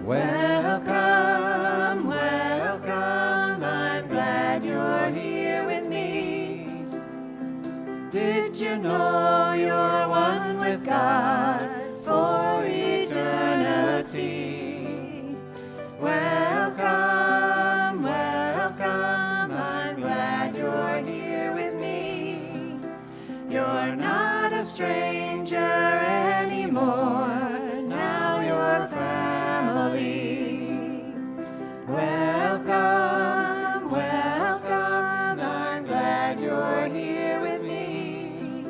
Welcome, welcome, I'm glad you're here with me. Did you know you're one with God for eternity? Welcome, welcome, I'm glad you're here with me. You're not a stranger anymore, now you're family. Welcome, welcome, I'm glad you're here with me.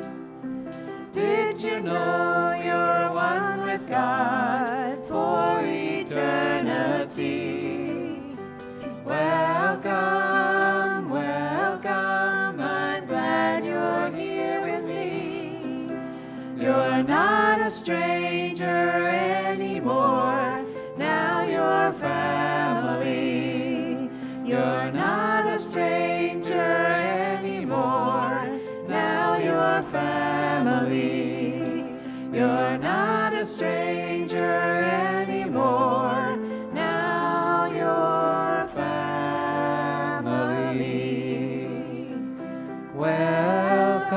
Did you know you're one with God for eternity? Welcome, welcome, I'm glad you're here with me. You're not a stranger anymore, now you're family. You're not a stranger anymore, now you're family. You're not a stranger anymore, now you're family. Welcome.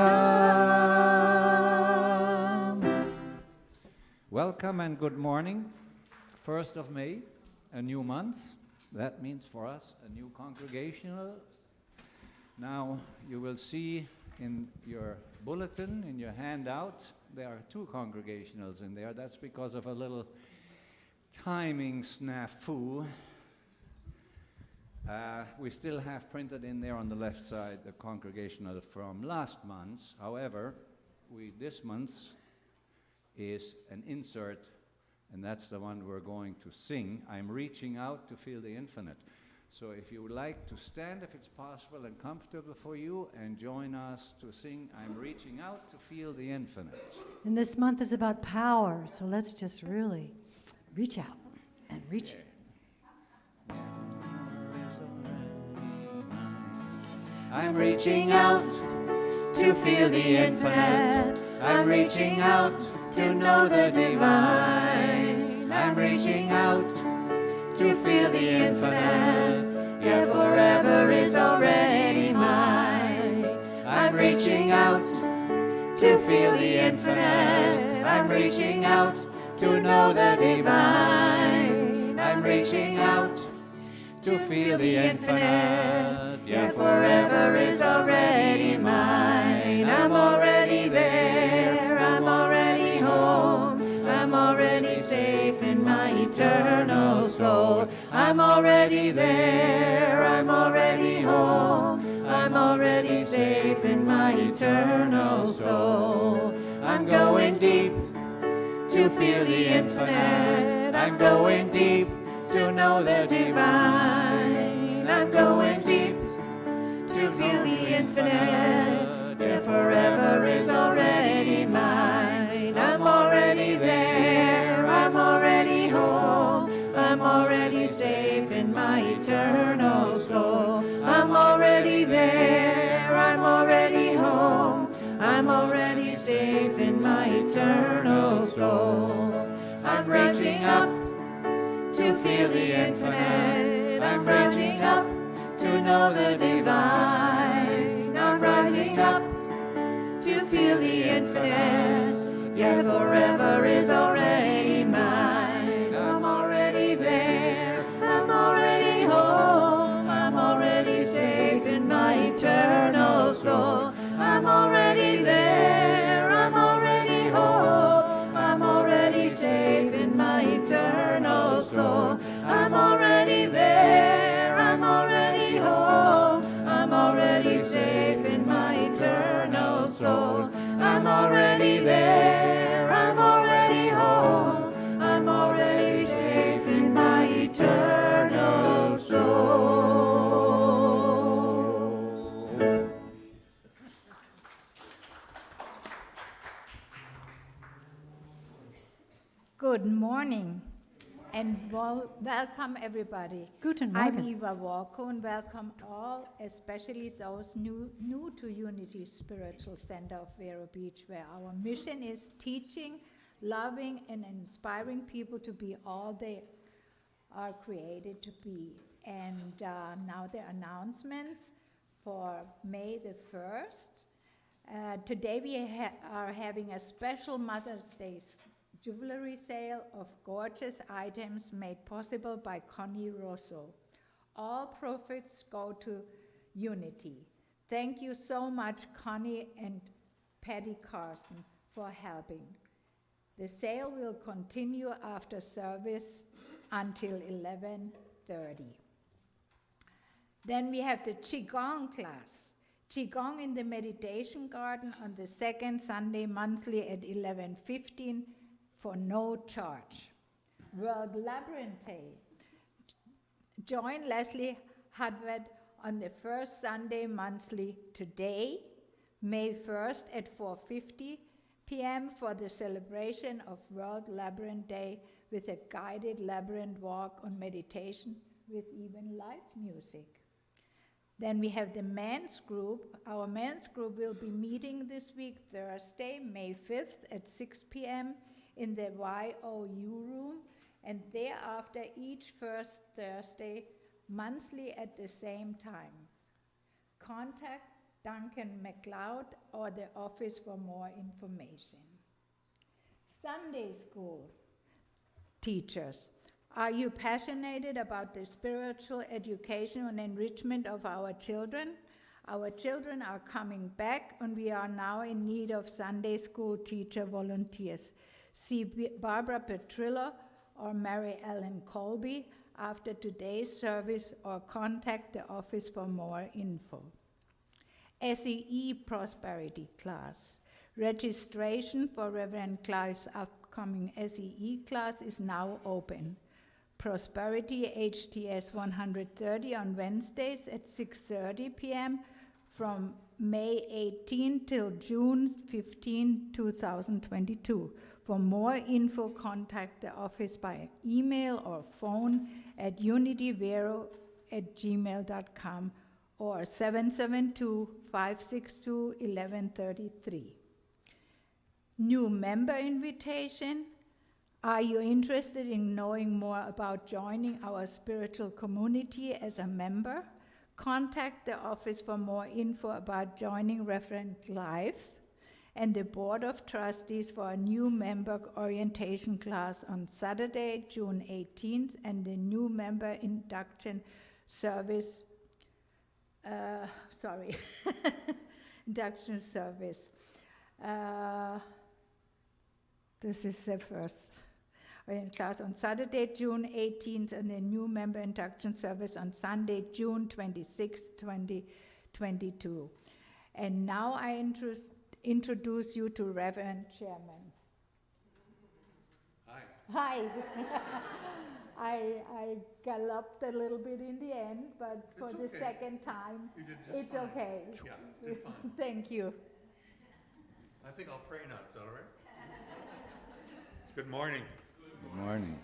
Welcome and good morning. 1st of May, a new month. That means for us a new congregational. Now you will see in your bulletin, in your handout, there are 2 congregationals in there. That's because of a little timing snafu. We still have printed in there on the left side the congregational from last month. However, this month is an insert, and that's the one we're going to sing. I'm reaching out to feel the infinite. So if you would like to stand, if it's possible and comfortable for you, and join us to sing I'm reaching out to feel the infinite. And this month is about power, so let's just really reach out and reach it. I'm reaching out to feel the infinite. I'm reaching out to know the divine. I'm reaching out to feel the infinite. Yeah, forever is already mine. I'm reaching out to feel the infinite. I'm reaching out to know the divine. I'm reaching out to feel the infinite. Yeah, forever is already mine. I'm already there. I'm already home. I'm already safe in my eternal soul. I'm already there. I'm already home. I'm already safe in my eternal soul. I'm going deep to feel the infinite. I'm going deep to know the divine. I'm going deep to feel the infinite. Yeah, forever is already mine. I'm already there. I'm already home. I'm already safe in my eternal soul. I'm already there. I'm already home. I'm already safe in my eternal soul. I'm rising up to feel the infinite. I'm rising up to know the divine. I'm rising up to feel the infinite. Yeah, forever is already mine. I'm already there. I'm already home. I'm already safe in my eternal soul. I'm already there. I'm already home. I'm already safe in my eternal soul. I'm already there. I'm already home. I'm already safe in my eternal soul. I'm already there. I'm already home. I'm already safe in my eternal soul. Good morning and welcome everybody. Guten I'm Morgen. Eva Walko and welcome all, especially those new to Unity Spiritual Center of Vero Beach, where our mission is teaching, loving, and inspiring people to be all they are created to be. And now the announcements for May the 1st. Today we are having a special Mother's Day jewelry sale of gorgeous items made possible by Connie Rosso. All profits go to Unity. Thank you so much, Connie and Patty Carson, for helping. The sale will continue after service until 11:30. Then we have the Qigong class. Qigong in the meditation garden on the second Sunday monthly at 11:15 for no charge. World Labyrinth Day. Join Leslie Hudward on the first Sunday monthly today, May 1st at 4:50 p.m. for the celebration of World Labyrinth Day with a guided labyrinth walk on meditation with even live music. Then we have the men's group. Our men's group will be meeting this week, Thursday, May 5th at 6 p.m. in the YOU room, and thereafter each first Thursday monthly at the same time. Contact Duncan MacLeod or the office for more information. Sunday school teachers. Are you passionate about the spiritual education and enrichment of our children? Our children are coming back, and we are now in need of Sunday school teacher volunteers. See Barbara Petrillo or Mary Ellen Colby after today's service, or contact the office for more info. SEE Prosperity Class. Registration for Reverend Clive's upcoming SEE class is now open. Prosperity HTS 130 on Wednesdays at 6:30 p.m. from May 18 till June 15, 2022. For more info, contact the office by email or phone at unityvero@gmail.com or 772-562-1133. New member invitation. Are you interested in knowing more about joining our spiritual community as a member? Contact the office for more info about joining Reverend Clive and the Board of Trustees for a new member orientation class on Saturday, June 18th, and the new member induction service, induction service. This is the first class on Saturday, June 18th, and the new member induction service on Sunday, June 26th, 2022. And now I introduce you to Reverend Sherman. Hi. Hi. I galloped a little bit in the end, but for It's the okay. second time, You did just it's fine. okay. Yeah, did fine. Thank you. I think I'll pray now. Is that all right? Good morning. Good morning.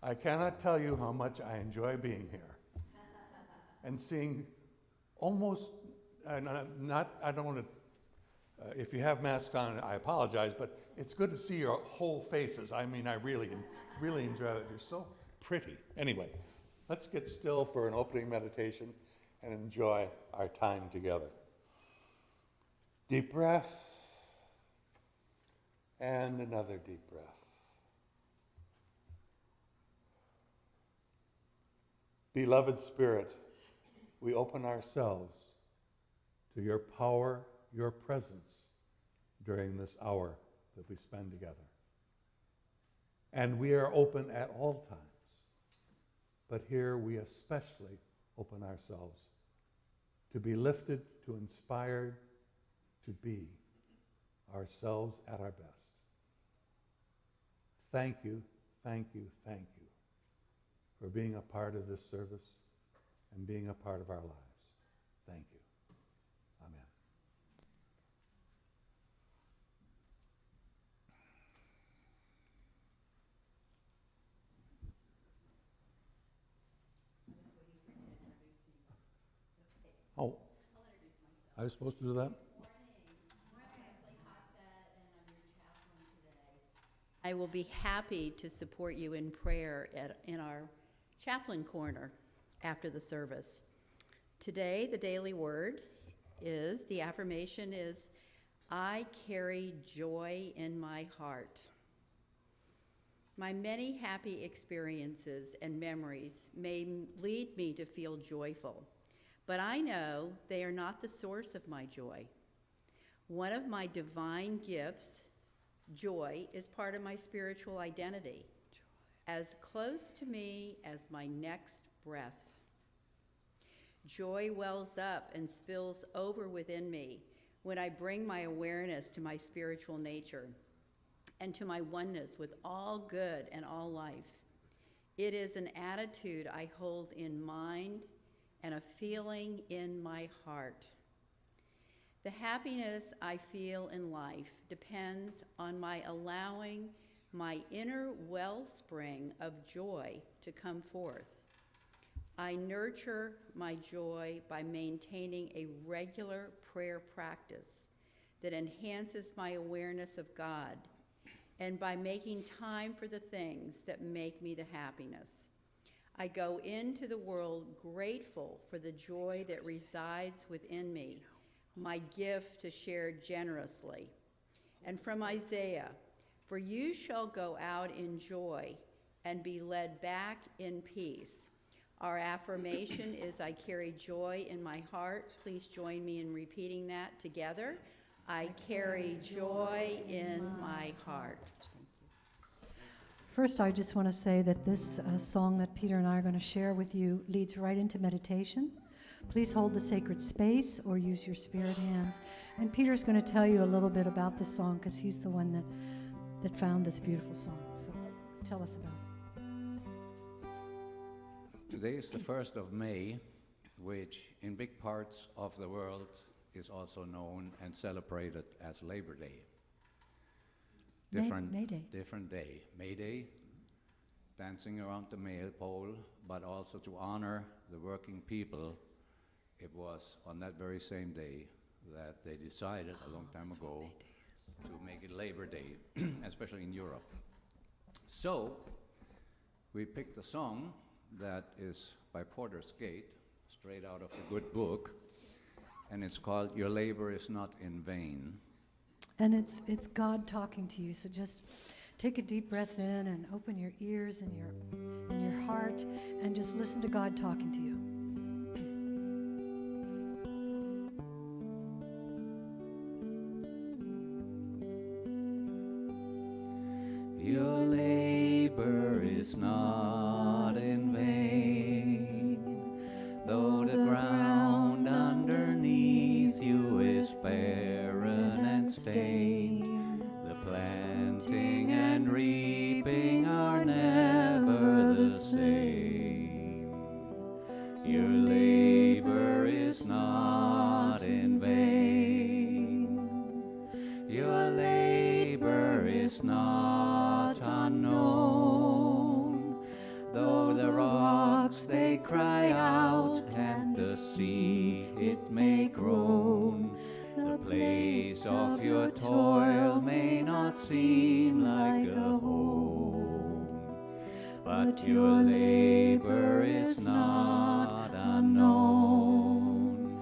I cannot tell you how much I enjoy being here and seeing almost, I don't want to, if you have masks on, I apologize, but it's good to see your whole faces. I mean, I really enjoy it. You're so pretty. Anyway, let's get still for an opening meditation and enjoy our time together. Deep breath, and another deep breath. Beloved Spirit, we open ourselves to your power, your presence during this hour that we spend together. And we are open at all times, but here we especially open ourselves to be lifted, to inspired, to be ourselves at our best. Thank you, thank you, thank you for being a part of this service and being a part of our lives. Thank you. Amen. Oh, I was supposed to do that? I will be happy to support you in prayer in our chaplain corner after the service. Today, the daily word is, the affirmation is, I carry joy in my heart. My many happy experiences and memories may lead me to feel joyful, but I know they are not the source of my joy. One of my divine gifts, joy, is part of my spiritual identity, as close to me as my next breath. Joy wells up and spills over within me when I bring my awareness to my spiritual nature and to my oneness with all good and all life. It is an attitude I hold in mind and a feeling in my heart. The happiness I feel in life depends on my allowing my inner wellspring of joy to come forth. I nurture my joy by maintaining a regular prayer practice that enhances my awareness of God and by making time for the things that make me the happiness. I go into the world grateful for the joy that resides within me, my gift to share generously. And from Isaiah, for you shall go out in joy and be led back in peace. Our affirmation is, I carry joy in my heart. Please join me in repeating that together. I carry joy in my heart. First, I just want to say that this song that Peter and I are going to share with you leads right into meditation. Please hold the sacred space or use your spirit hands. And Peter's going to tell you a little bit about this song because he's the one that found this beautiful song. So tell us about it. Today is the 1st of May, which in big parts of the world is also known and celebrated as Labor Day. May Day. Different day. May Day, dancing around the maypole, but also to honor the working people. It was on that very same day that they decided a long time ago to make it Labor Day, especially in Europe. So we picked a song that is by Porter's Gate, straight out of the good book, and it's called Your Labor Is Not in Vain. And it's God talking to you, so just take a deep breath in and open your ears and your heart and just listen to God talking to you. Your labor is not in vain, though the ground underneath you is barren and stained. The planting and reaping are never the same. Your labor is not in vain. Your labor is not unknown, though the rocks they cry out and the sea it may groan. The place of your toil may not seem like a home, but your labor is not unknown.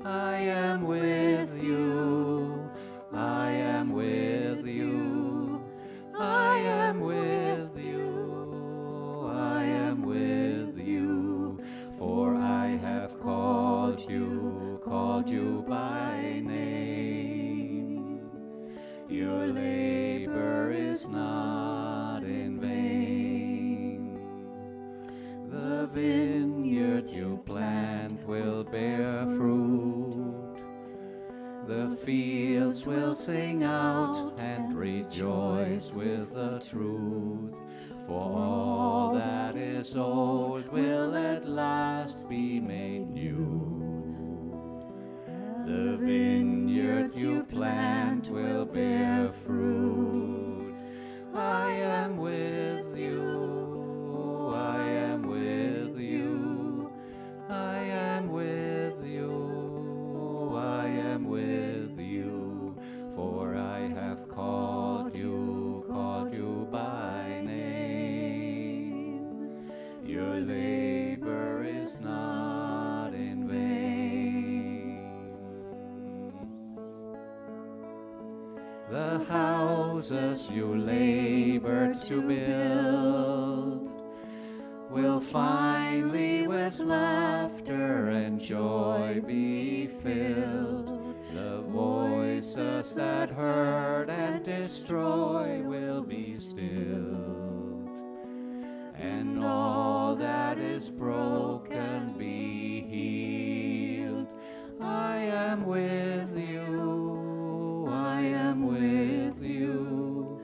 I am with you, I am with you, I am with you, I am with you, for I have called you by name. Your labor is not in vain. The vineyard you plant will bear fruit. The fields will sing out and rejoice with the truth. For all that is old will at last be made new. The vineyard you plant will bear fruit. I am with you, I am with you, I am with you, I am with you, for I have called you Your labor is not in vain. The houses you labor to build will finally with laughter and joy be filled. The voices that hurt and destroy will be stilled, and all that is broken be healed. I am with you, I am with you,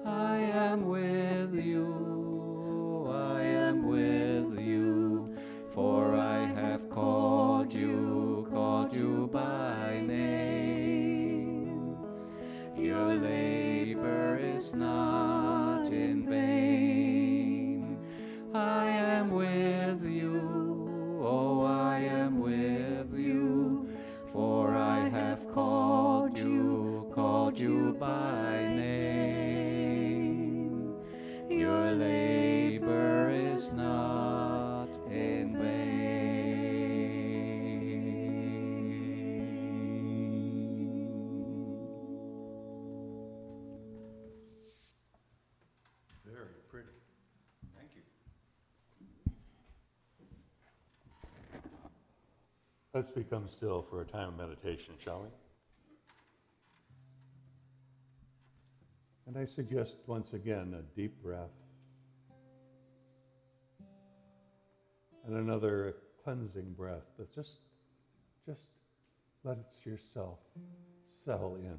I am with you, I am with you, for I have called you by name. Your labor is not in vain. I am with you, oh, I am with you, for I have called you by name. Your labor is not in vain. Very pretty. Thank you. Let's become still for a time of meditation, shall we? And I suggest once again a deep breath and another cleansing breath, but just let yourself settle in.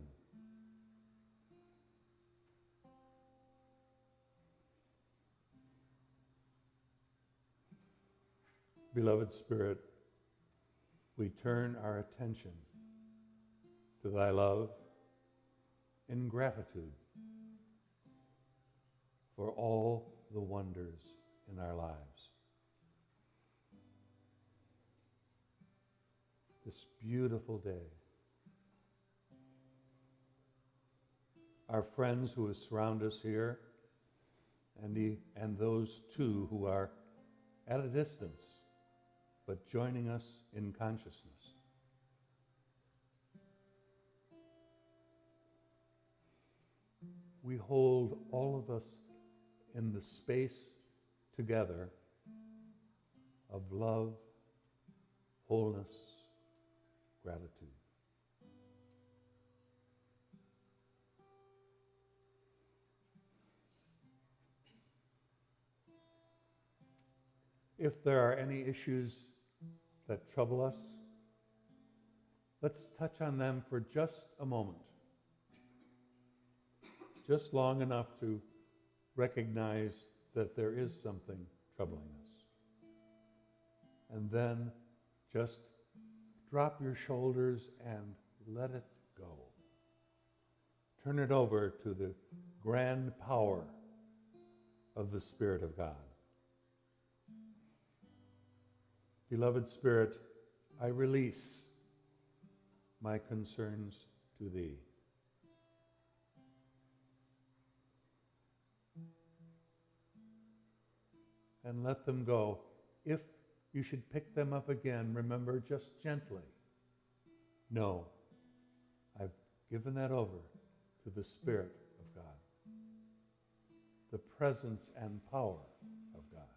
Beloved Spirit, we turn our attention to thy love in gratitude for all the wonders in our lives. This beautiful day, our friends who surround us here, and those too who are at a distance, but joining us in consciousness. We hold all of us in the space together of love, wholeness, gratitude. If there are any issues that trouble us, let's touch on them for just a moment. Just long enough to recognize that there is something troubling us. And then just drop your shoulders and let it go. Turn it over to the grand power of the Spirit of God. Beloved Spirit, I release my concerns to Thee. And let them go. If you should pick them up again, remember just gently, no, I've given that over to the Spirit of God, the presence and power of God.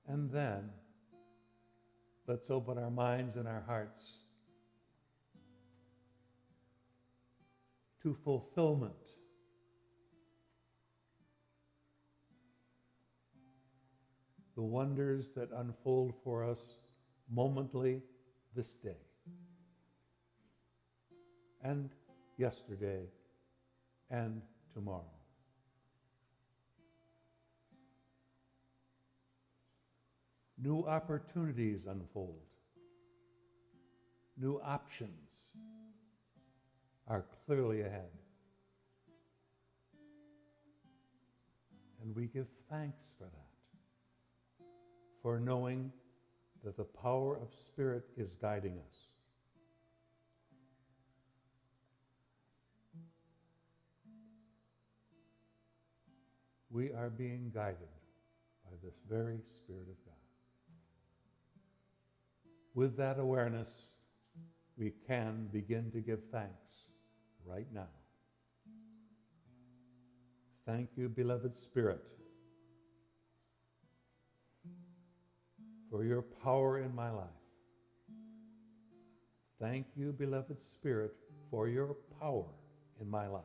And then, let's open our minds and our hearts to fulfillment. The wonders that unfold for us momently this day and yesterday and tomorrow. New opportunities unfold. New options are clearly ahead. And we give thanks for that, for knowing that the power of Spirit is guiding us. we are being guided by this very Spirit of God. With that awareness, we can begin to give thanks right now. Thank you, beloved Spirit, for your power in my life. Thank you, beloved Spirit, for your power in my life.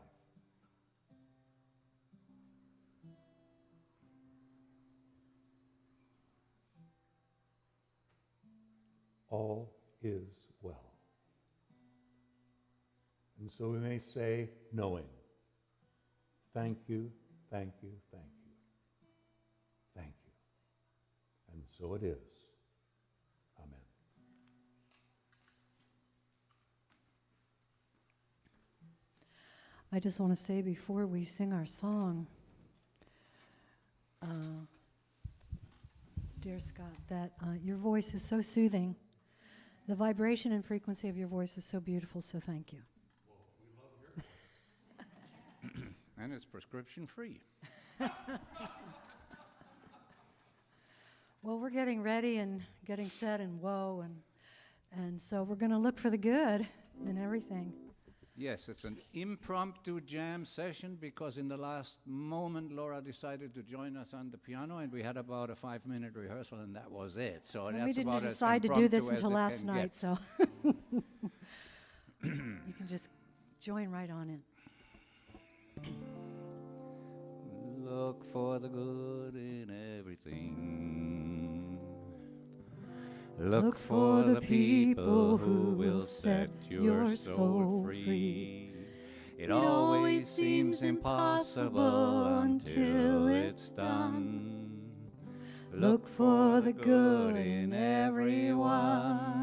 All is well. And so we may say, knowing, thank you, thank you, thank you, thank you. And so it is. Amen. I just want to say before we sing our song, dear Scott, that your voice is so soothing. The vibration and frequency of your voice is so beautiful, so thank you. Well, we love your voice. And it's prescription free. Well, we're getting ready and getting set and whoa, and so we're going to look for the good in everything. Yes, it's an impromptu jam session because in the last moment Laura decided to join us on the piano and we had about a 5-minute rehearsal and that was it. So And that's we didn't about as decide to do this impromptu as until it last can night, get. so you can just join right on in. Look for the good in everything. Look for the people who will set your soul free. It always seems impossible until it's done. Look for the good in everyone.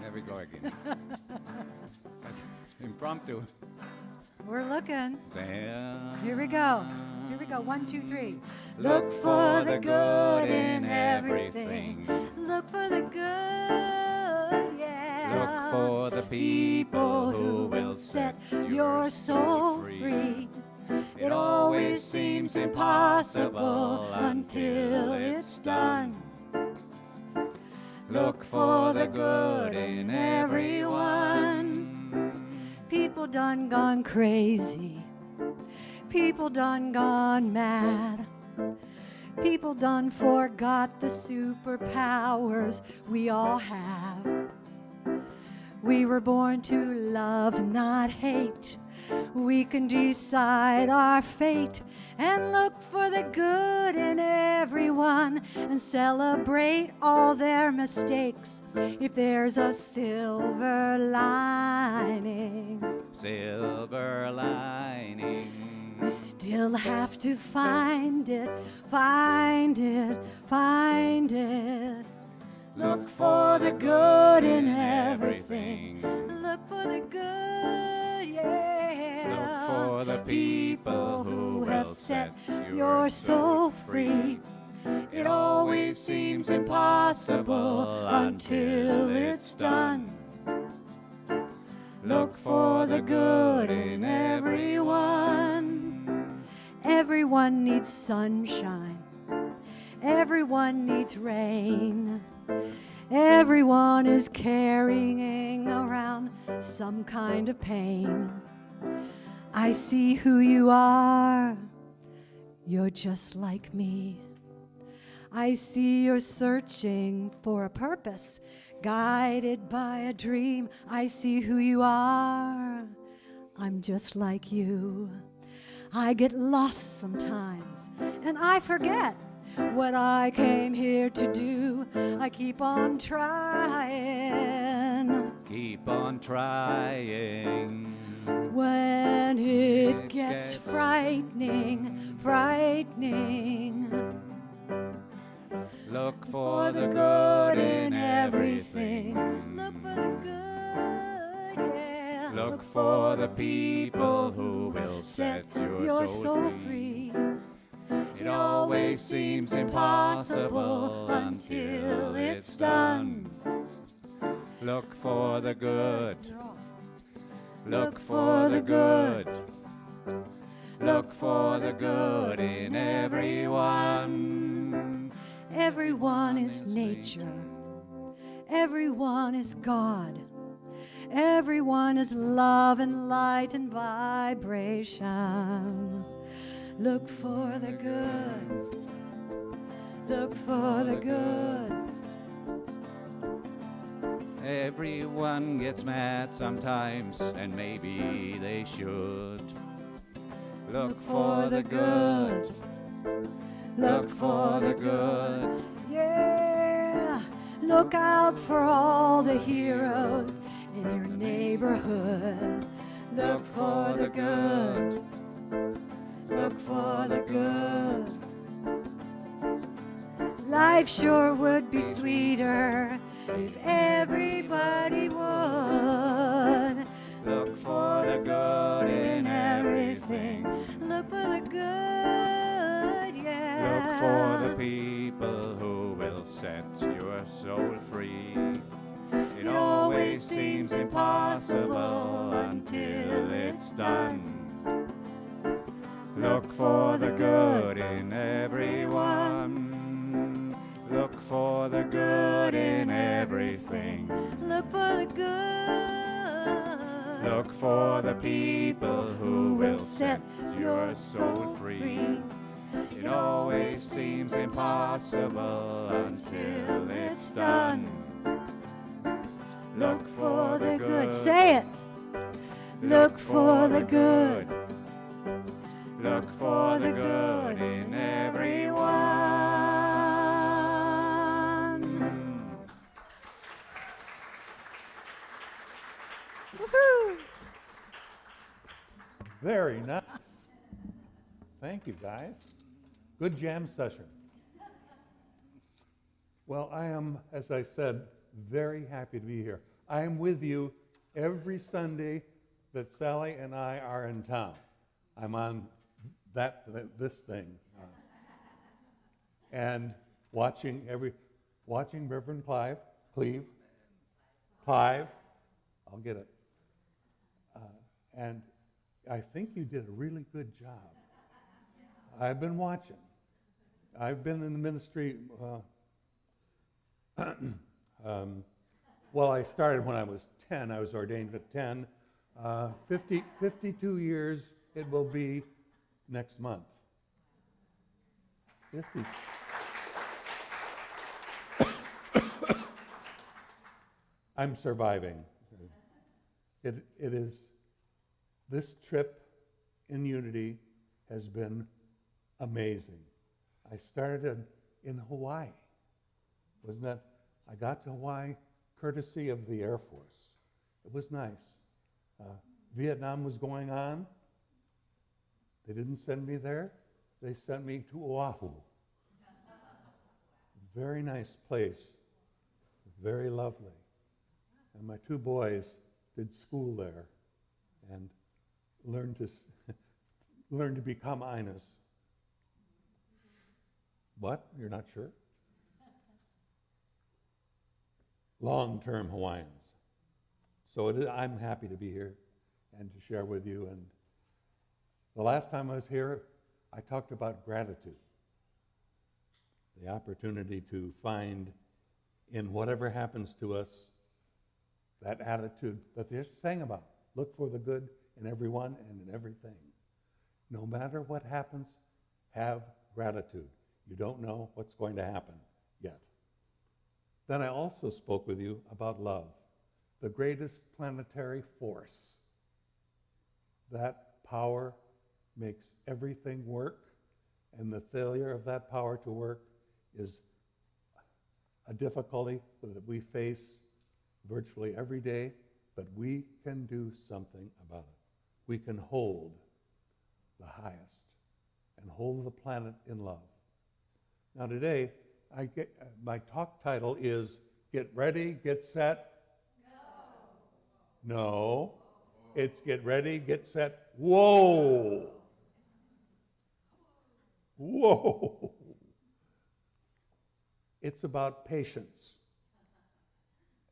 There we go again. Impromptu. We're looking. There. Here we go. Here we go. 1, 2, 3. Look for the good in everything. Look for the good, yeah. Look for the people who will set your soul free. It always seems impossible until it's done. Look for the good in everyone. People done gone crazy. People done gone mad. People done forgot the superpowers we all have. We were born to love, not hate. We can decide our fate and look for the good in everyone and celebrate all their mistakes. If there's a silver lining, Silver lining. you still have to find it, find it, find it. Look for the good in everything. Look for the good, yeah. Look for the people who will set your soul free. It always seems impossible until it's done. Look for the good in everyone. Everyone needs sunshine. Everyone needs rain. Everyone is carrying around some kind of pain. I see who you are. You're just like me. I see you're searching for a purpose, guided by a dream. I see who you are. I'm just like you. I get lost sometimes, and I forget what I came here to do. I keep on trying. Keep on trying. When it gets frightening, frightening. Look for the good in everything. Look for the good, yeah. Look for the people who will set your your soul soul free. free. It always seems impossible until it's done. Look for the good. Look for the good. Look for the good in everyone. Everyone is nature. Everyone is God. Everyone is love and light and vibration. Look for the good. Look for the good. Everyone gets mad sometimes, and maybe they should. Look for the good. Look for the good. Yeah. Look out for all the heroes in your neighborhood. Look for the good. Look for the good. Life sure would be sweeter if everybody would. Look for the good in everything. Look for the good, yeah. Look for the people who will set your soul free. It always seems impossible until it's done. Look for the good in everyone. Look for the good in everything. Look for the good. Look for the people who will set your soul free. It always seems impossible until it's done. Look for the good. Say it. Look for the good. Look for the good in everyone. Woohoo! Very nice. Thank you, guys. Good jam session. Well, I am, as I said, very happy to be here. I am with you every Sunday that Sally and I are in town. I'm on this thing, and watching Reverend Cleve, I'll get it. And I think you did a really good job. I've been watching. I've been in the ministry, well, I started when I was 10. I was ordained at 10. 52 years it will be next month. 50. I'm surviving. It is, this trip in Unity has been amazing. I started in Hawaii. Wasn't that? I got to Hawaii courtesy of the Air Force. It was nice. Vietnam was going on. They didn't send me there. They sent me to Oahu. Very nice place. Very lovely. And my two boys did school there and learned to become Inus. What? You're not sure? Long-term Hawaiians. So I'm happy to be here and to share with you. And the last time I was here, I talked about gratitude. The opportunity to find in whatever happens to us that attitude that they're saying about. Look for the good in everyone and in everything. No matter what happens, have gratitude. You don't know what's going to happen yet. Then I also spoke with you about love, the greatest planetary force. That power makes everything work, and the failure of that power to work is a difficulty that we face virtually every day, but we can do something about it. We can hold the highest and hold the planet in love. Now today, my talk title is Get Ready, Get Set. No. It's Get Ready, Get Set, Whoa. Whoa! It's about patience.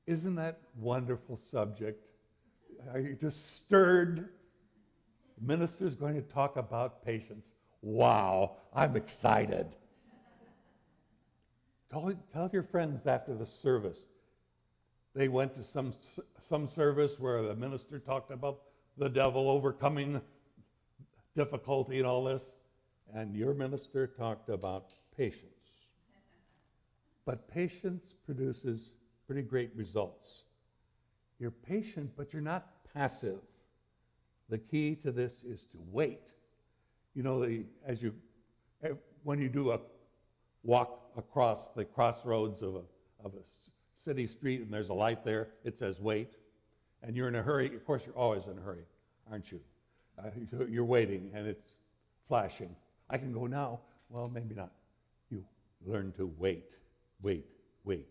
Isn't that wonderful subject? Are you just stirred? The minister's going to talk about patience. Wow, I'm excited. Tell your friends after the service. They went to some service where the minister talked about the devil overcoming difficulty and all this, and your minister talked about patience. But patience produces pretty great results. You're patient, but you're not passive. The key to this is to wait. You know, when you do a walk across the crossroads of a city street and there's a light there, it says wait, and you're in a hurry. Of course, you're always in a hurry, aren't you? You're waiting, and it's flashing. I can go now. Well, maybe not. You learn to wait, wait, wait.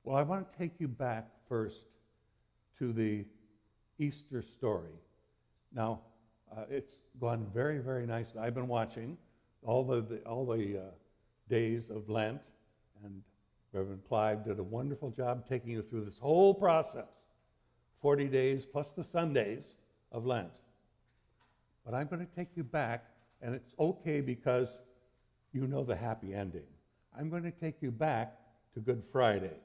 Well, I want to take you back first to the Easter story. Now, it's gone very, very nicely. I've been watching all the days of Lent, and Reverend Clive did a wonderful job taking you through this whole process, 40 days plus the Sundays of Lent. But I'm going to take you back, and it's okay because you know the happy ending. I'm going to take you back to Good Friday,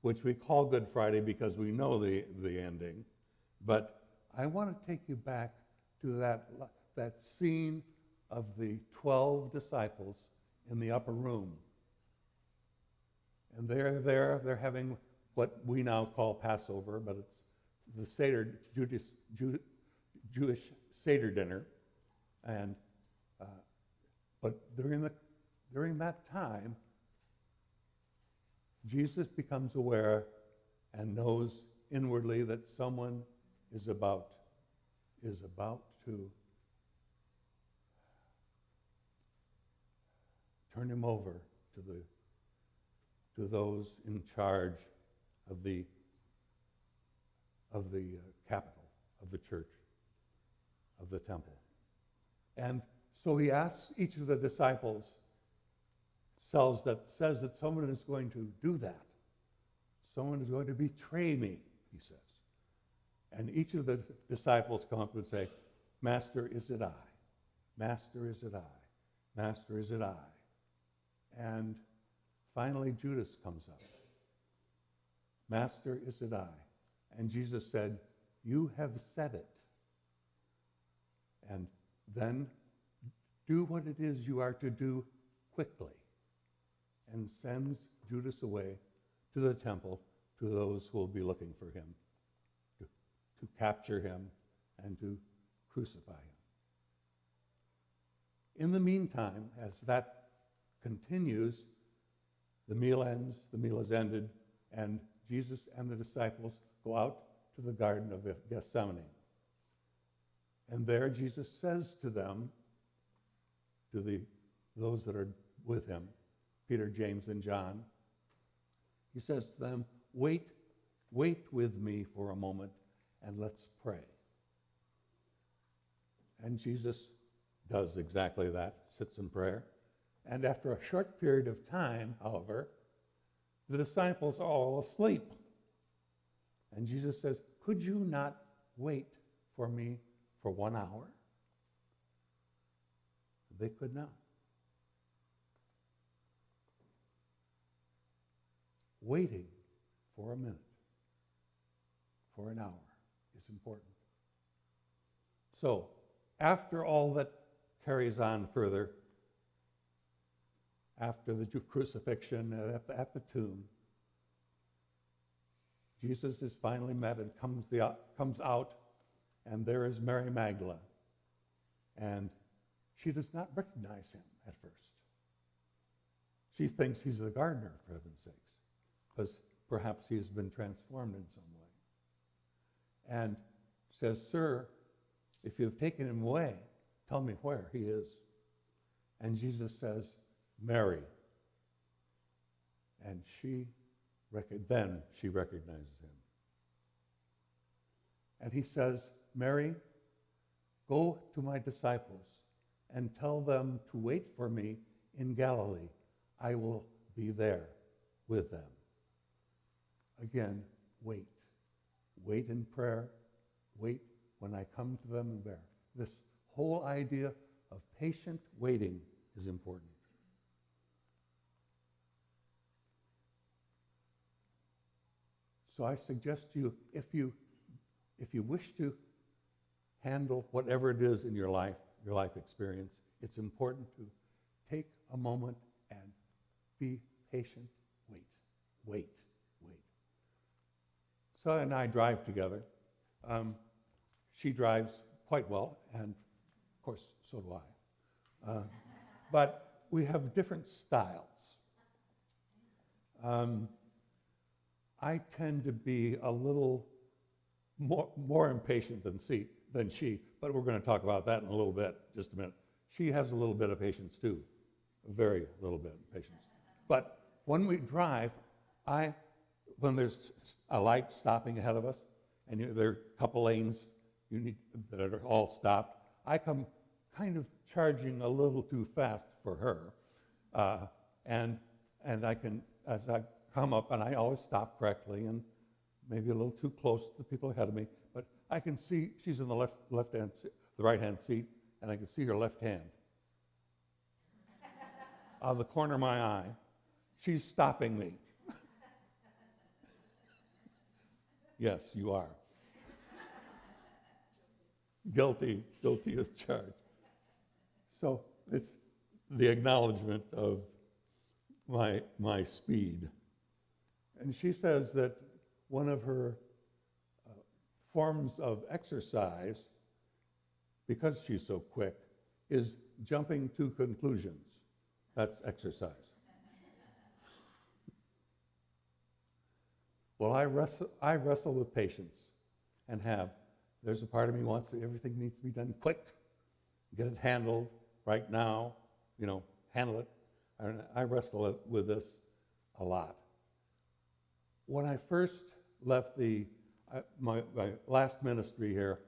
which we call Good Friday because we know the ending. But I want to take you back to that scene of the 12 disciples in the upper room. And they're there, they're having what we now call Passover, but it's the Seder, Jewish Seder dinner. And but during that time, Jesus becomes aware and knows inwardly that someone is about to turn him over to those in charge of the capital, of the church, of the temple. And so he asks each of the disciples, says that someone is going to do that. Someone is going to betray me, he says. And each of the disciples come up and say, Master, is it I? Master, is it I? Master, is it I? And finally Judas comes up. Master, is it I? And Jesus said, you have said it. And then do what it is you are to do quickly. And sends Judas away to the temple to those who will be looking for him, to capture him and to crucify him. In the meantime, as that continues, the meal ends, the meal is ended, and Jesus and the disciples go out to the Garden of Gethsemane. And there Jesus says to them, to those that are with him, Peter, James, and John, he says to them, wait with me for a moment and let's pray. And Jesus does exactly that, sits in prayer. And after a short period of time, however, the disciples are all asleep. And Jesus says, could you not wait for me for 1 hour? They could not. Waiting for a minute, for an hour is important. So, after all that carries on further, after the crucifixion at the tomb, Jesus is finally met and comes out, and there is Mary Magdalene. And she does not recognize him at first. She thinks he's the gardener, for heaven's sakes, because perhaps he's been transformed in some way. And says, Sir, if you've taken him away, tell me where he is. And Jesus says, Mary. And then she recognizes him. And he says, Mary, Go to my disciples and tell them to wait for me in Galilee. I will be there with them. Again, wait. Wait in prayer. Wait when I come to them in prayer. This whole idea of patient waiting is important. So I suggest to you, if you wish to handle whatever it is in your life experience, it's important to take a moment and be patient. Wait. So and I drive together. She drives quite well, and of course, so do I. But we have different styles. I tend to be a little more impatient than she, but we're going to talk about that in a little bit, just a minute. She has a little bit of patience too, a very little bit of patience. But when we drive, when there's a light stopping ahead of us, and there are a couple lanes that are all stopped, I come kind of charging a little too fast for her, and I can, as I come up, and I always stop correctly, and maybe a little too close to the people ahead of me, but I can see she's in the right-hand seat, and I can see her left hand. Out of the corner of my eye, she's stopping me. Yes, you are. Guilty as charged. So it's the acknowledgement of my speed. And she says that one of her forms of exercise, because she's so quick, is jumping to conclusions. That's exercise. Well, I wrestle with patience and have. There's a part of me wants that everything needs to be done quick, get it handled right now, handle it. And I wrestle with this a lot. When I first left my last ministry here,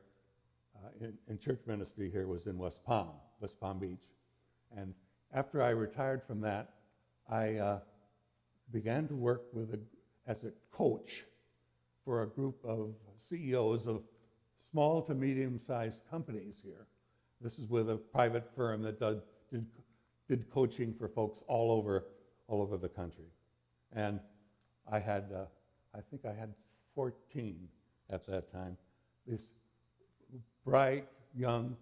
in church ministry here, was in West Palm Beach. And after I retired from that, I began to work as a coach for a group of CEOs of small to medium-sized companies here. This is with a private firm that did coaching for folks all over the country. And I think I had 14 at that time. These bright, young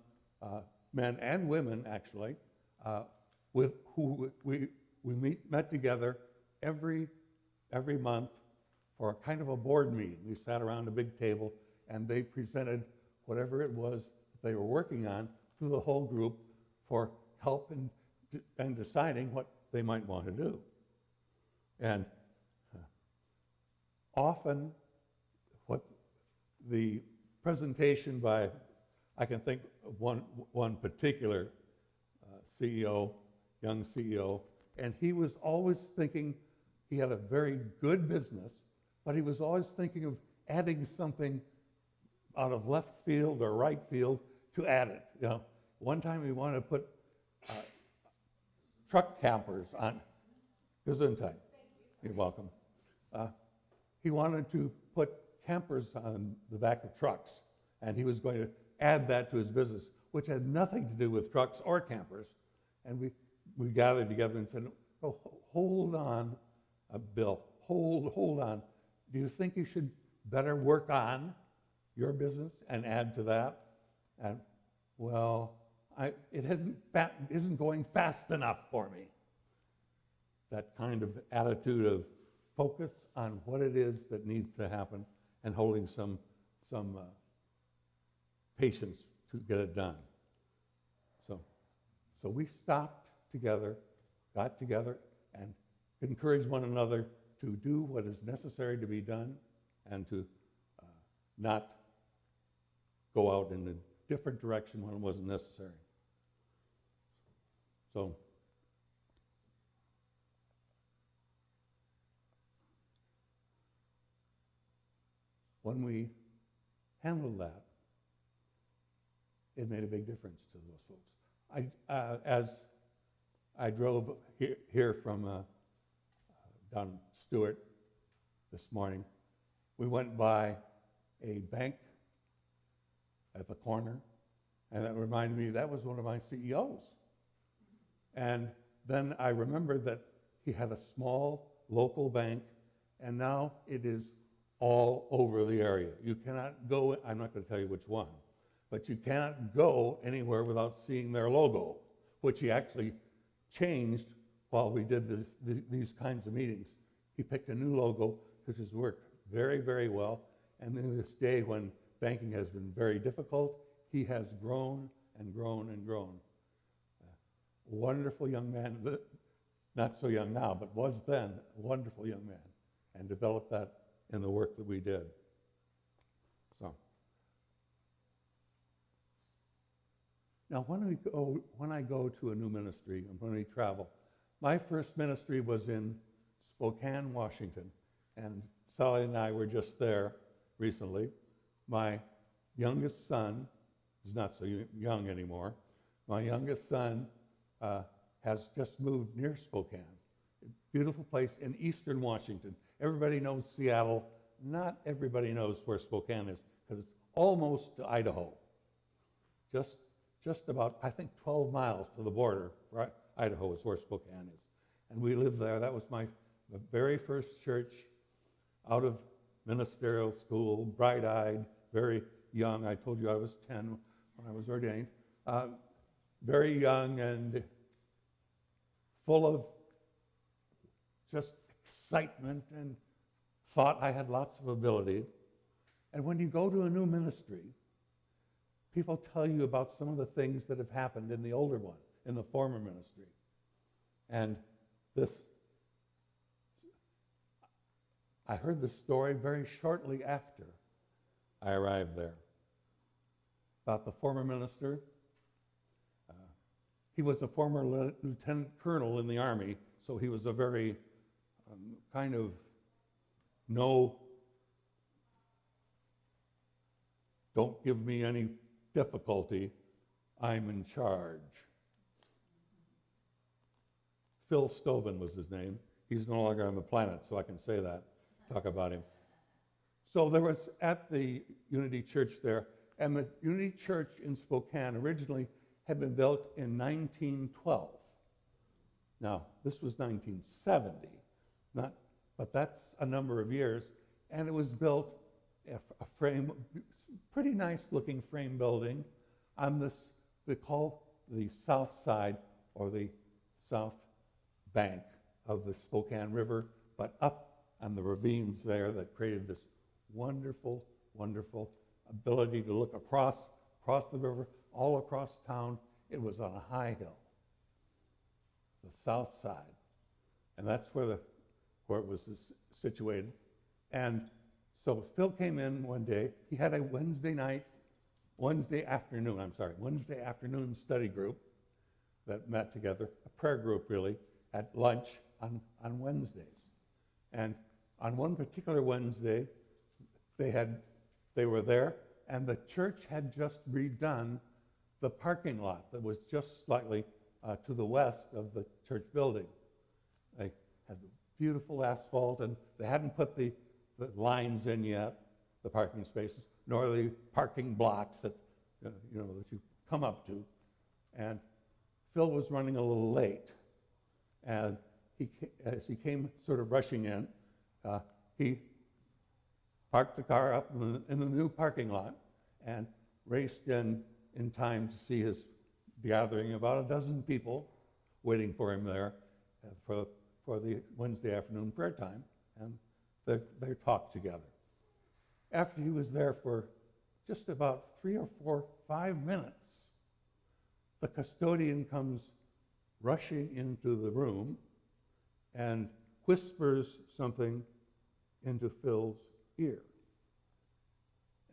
men and women, actually, with who we met together every month for a kind of a board meeting. We sat around a big table, and they presented whatever it was they were working on to the whole group for help and deciding what they might want to do. And often, what the presentation by, I can think of one particular CEO, young CEO, and he was always thinking, he had a very good business, but he was always thinking of adding something out of left field or right field to add it. One time he wanted to put truck campers on. Gesundheit. You're welcome. He wanted to put campers on the back of trucks, and he was going to add that to his business, which had nothing to do with trucks or campers. And we gathered together and said, "Oh, hold on, Bill. Hold on. Do you think you should better work on your business and add to that?" And well, it isn't going fast enough for me. That kind of attitude of focus on what it is that needs to happen and holding some patience to get it done. So we stopped together, got together, and encouraged one another to do what is necessary to be done and to not go out in a different direction when it wasn't necessary. So when we handle that, it made a big difference to those folks. As I drove here from down Stewart this morning, we went by a bank at the corner, and that reminded me that was one of my CEOs. And then I remembered that he had a small local bank, and now it is all over the area. You cannot go, I'm not going to tell you which one, but you cannot go anywhere without seeing their logo, which he actually changed while we did these kinds of meetings. He picked a new logo, which has worked very, very well. And in this day when banking has been very difficult, he has grown and grown and grown. Wonderful young man, not so young now, but was then a wonderful young man, and developed that in the work that we did. So, now when I go to a new ministry and when we travel, my first ministry was in Spokane, Washington, and Sally and I were just there recently. My youngest son is not so young anymore. My youngest son has just moved near Spokane. Beautiful place in eastern Washington. Everybody knows Seattle. Not everybody knows where Spokane is, because it's almost to Idaho. Just about, I think, 12 miles to the border, right? Idaho is where Spokane is. And we lived there. That was my very first church out of ministerial school, bright-eyed, very young. I told you I was 10 when I was ordained. Very young and full of just excitement and thought I had lots of ability. And when you go to a new ministry, people tell you about some of the things that have happened in the older one, in the former ministry. And I heard this story very shortly after I arrived there about the former minister. He was a former lieutenant colonel in the Army, so he was a very kind of don't give me any difficulty, I'm in charge. Phil Stoven was his name. He's no longer on the planet, so I can say that, talk about him. So there was at the Unity Church there, and the Unity Church in Spokane originally had been built in 1912. Now, this was 1970, but that's a number of years, and it was built a frame, pretty nice looking frame building on this, we call the south side or the south bank of the Spokane River, but up on the ravines there that created this wonderful, wonderful ability to look across the river, all across town. It was on a high hill, the south side, and that's where it was situated. And so Phil came in one day. He had a Wednesday afternoon study group that met together, a prayer group really, at lunch on Wednesdays. And on one particular Wednesday, they were there, and the church had just redone the parking lot that was just slightly to the west of the church building. They had the beautiful asphalt, and they hadn't put the lines in yet, the parking spaces, nor the parking blocks that that you come up to. And Phil was running a little late, and as he came sort of rushing in, he parked the car up in the new parking lot and raced in time to see his gathering, about a dozen people waiting for him there for the Wednesday afternoon prayer time, and they talked together. After he was there for just about 3 or 4, 5 minutes, the custodian comes rushing into the room and whispers something into Phil's ear.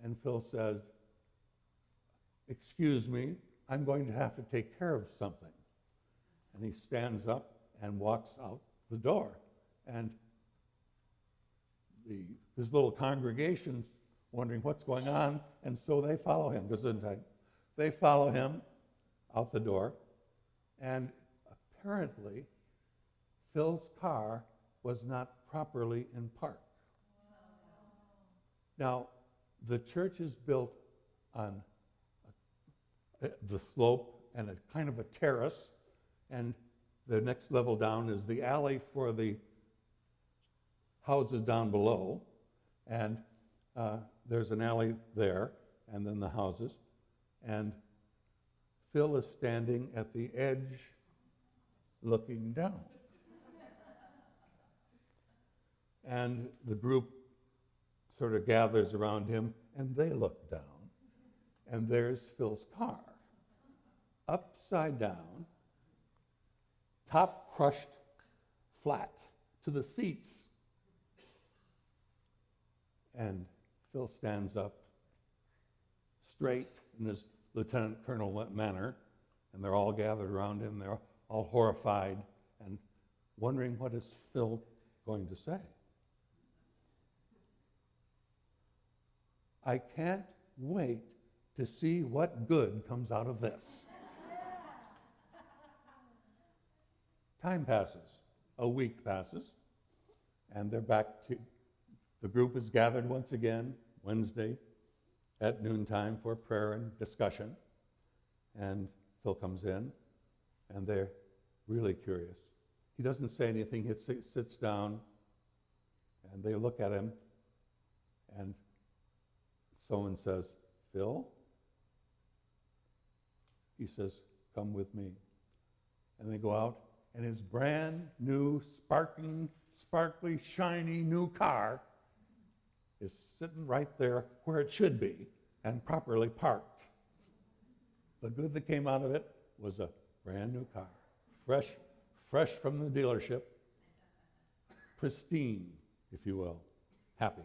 And Phil says, "Excuse me, I'm going to have to take care of something." And he stands up and walks out the door. And his little congregation's wondering what's going on, and so they follow him. They follow him out the door, and apparently Phil's car was not properly in park. Now, the church is built on the slope and a kind of a terrace, and the next level down is the alley for the houses down below, and there's an alley there, and then the houses, and Phil is standing at the edge looking down. And the group sort of gathers around him, and they look down, and there's Phil's car, upside down, top crushed flat to the seats. And Phil stands up straight in his lieutenant colonel manner, and they're all gathered around him. They're all horrified and wondering, what is Phil going to say? I can't wait to see what good comes out of this. Time passes. A week passes, and they're back to, the group is gathered once again Wednesday at noontime for prayer and discussion. And Phil comes in, and they're really curious. He doesn't say anything. He sits down, and they look at him, and someone says, Phil? He says, come with me. And they go out, and his brand new, sparkly, shiny new car is sitting right there where it should be and properly parked. The good that came out of it was a brand new car, fresh from the dealership, pristine, if you will, happy.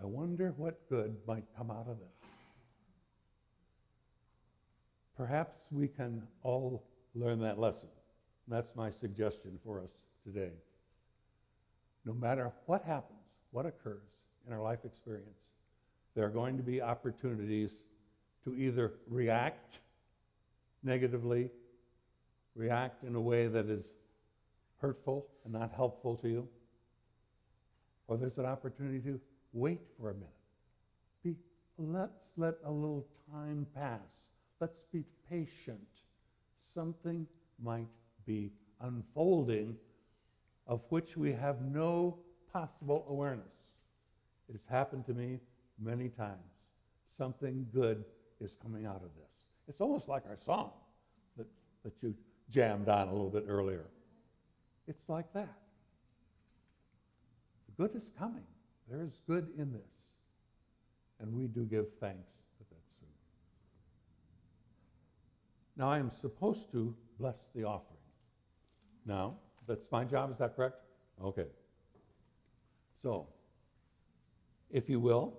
I wonder what good might come out of this. Perhaps we can all learn that lesson. That's my suggestion for us today. No matter what happens, what occurs in our life experience, there are going to be opportunities to either react negatively, react in a way that is hurtful and not helpful to you, or there's an opportunity to wait for a minute. Let's let a little time pass. Let's be patient. Something might be unfolding of which we have no possible awareness. It has happened to me many times. Something good is coming out of this. It's almost like our song that you jammed on a little bit earlier. It's like that. The good is coming. There is good in this. And we do give thanks that that's true. Now I am supposed to bless the offering. Now, that's my job, is that correct? Okay. So, if you will,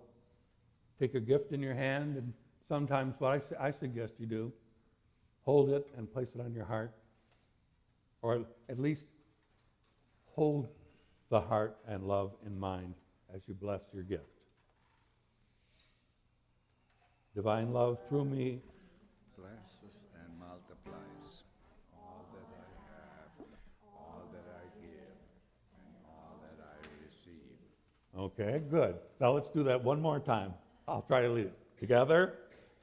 take a gift in your hand, and sometimes what I suggest you do, hold it and place it on your heart, or at least hold the heart and love in mind as you bless your gift. Divine love through me Blesses and multiplies all that I have, all that I give, and all that I receive. Okay, good. Now let's do that one more time. I'll try to lead it. Together,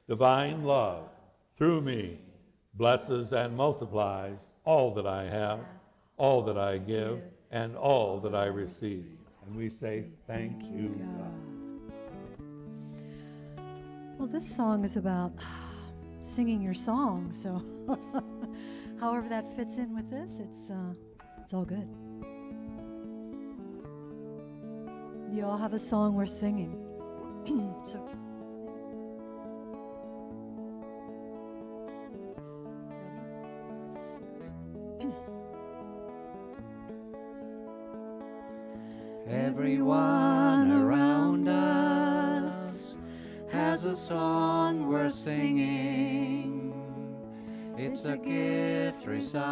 divine love through me blesses and multiplies all that I have, all that I give, and all that I receive. And we say, thank you, God. Well, this song is about singing your song, so however that fits in with this, it's all good. You all have a song we're singing. So Everyone around us has a song worth singing. It's a gift residing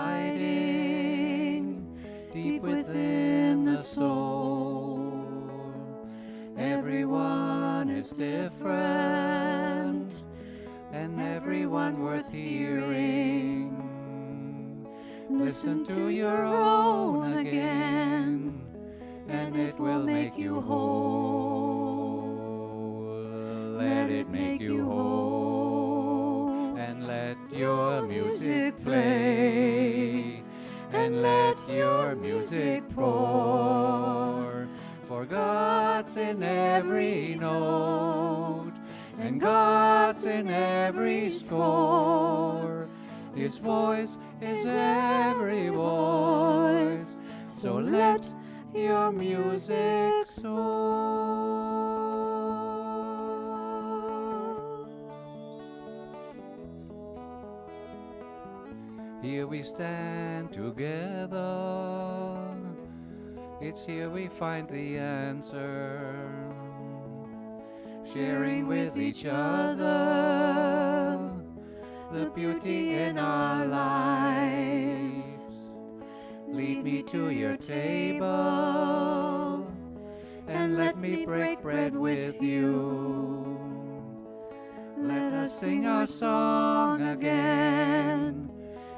deep within the soul. Everyone is different and everyone worth hearing. Listen to your own again, and it will make you whole. Let it make you whole, and let your music play, and let your music pour. For God's in every note, and God's in every score. His voice is every voice, so let your music soar. Here we stand together, it's here we find the answer, sharing with each other the beauty in our lives. Lead me to your table, and let me break bread with you. Let us sing our song again,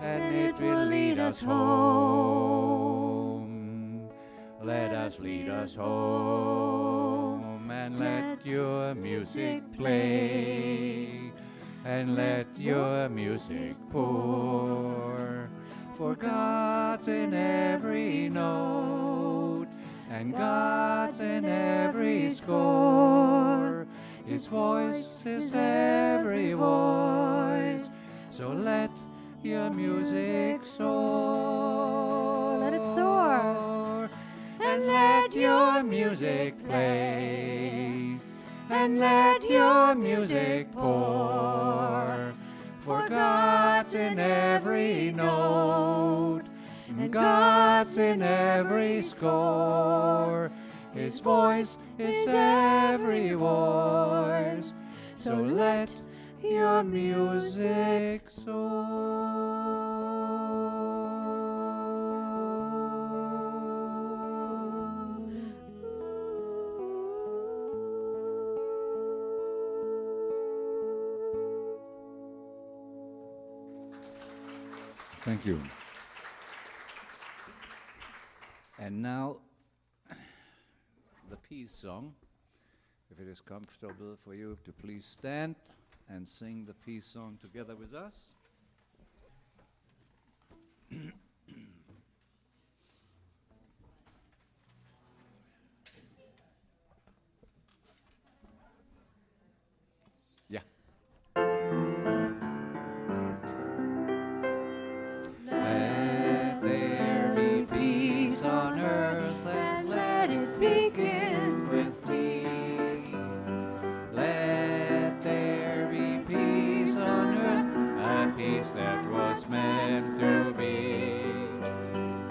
and it will lead us home. Let us lead us home, and let your music play, and let your music pour. For God's in every note, and God's in every score. His voice is every voice, so let your music soar. Let it soar. And let your music play, and let your music pour. For God's in every note, and God's in every score. His voice is every voice, so let your music soar. Thank you. And now, the peace song. If it is comfortable for you to please stand and sing the peace song together with us. Yeah. Let there be peace on earth, and let it begin with me. Let there be peace on earth, a peace that was meant to be.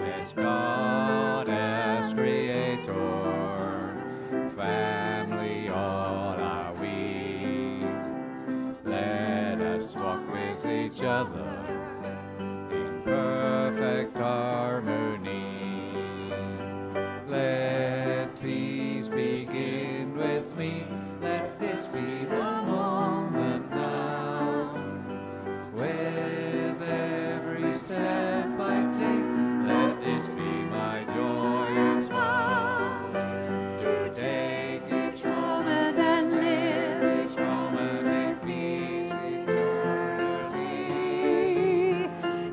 As God as creator, family all are we. Let us walk with each other in perfect harmony. Let peace begin with me. Let this be the moment now. With every step I take, let this be my joyous vow. To take each moment and live each moment in peace eternally.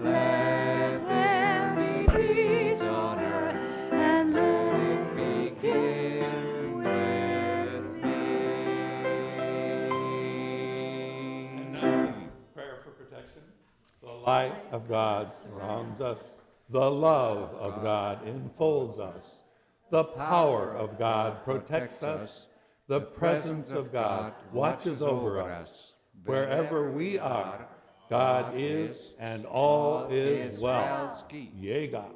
Let there be peace on earth, and let it begin with me. And now, prayer for protection. The light of God surrounds us. The love of God enfolds us. The power of God protects us. The presence of God watches over us. Wherever we are, God is, and all is well. Yea, God.